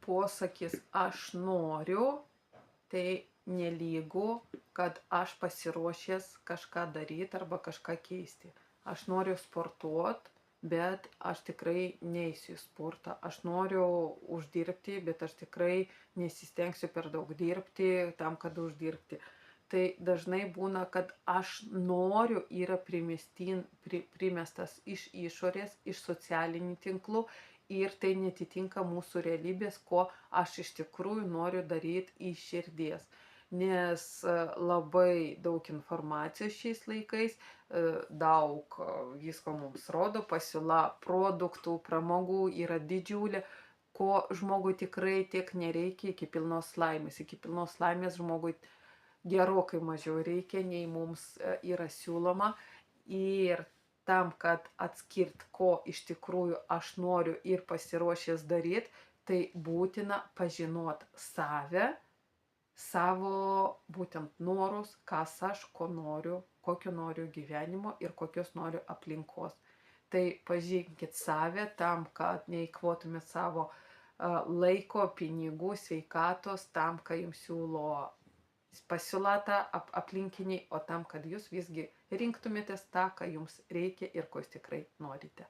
posakis aš noriu, tai nelygu, kad aš pasiruošęs kažką daryti arba kažką keisti. Aš noriu sportuoti, bet aš tikrai neisiu į sportą. Aš noriu uždirbti, bet aš tikrai nesistengsiu per daug dirbti tam, kad uždirbti. Tai dažnai būna, kad aš noriu yra primestas iš išorės, iš socialinių tinklų ir tai netitinka mūsų realybės, ko aš iš tikrųjų noriu daryti iš širdies. Nes labai daug informacijos šiais laikais, daug visko mums rodo, pasiūla produktų, pramogų yra didžiulė, ko žmogui tikrai tiek nereikia iki pilnos laimės. Iki pilnos laimės žmogui gerokai mažiau reikia, nei mums yra siūloma. Ir tam, kad atskirt, ko iš tikrųjų aš noriu ir pasiruošęs daryti, tai būtina pažinot save, savo būtent norus, kas aš, ko noriu, kokio noriu gyvenimo ir kokios noriu aplinkos. Tai pažinkit save tam, kad neįkvotumėt savo laiko, pinigų, sveikatos, tam, ką jums siūlo pasiūla ta aplinkiniai, o tam, kad jūs visgi rinktumėtės tą, ką jums reikia ir ko jūs tikrai norite.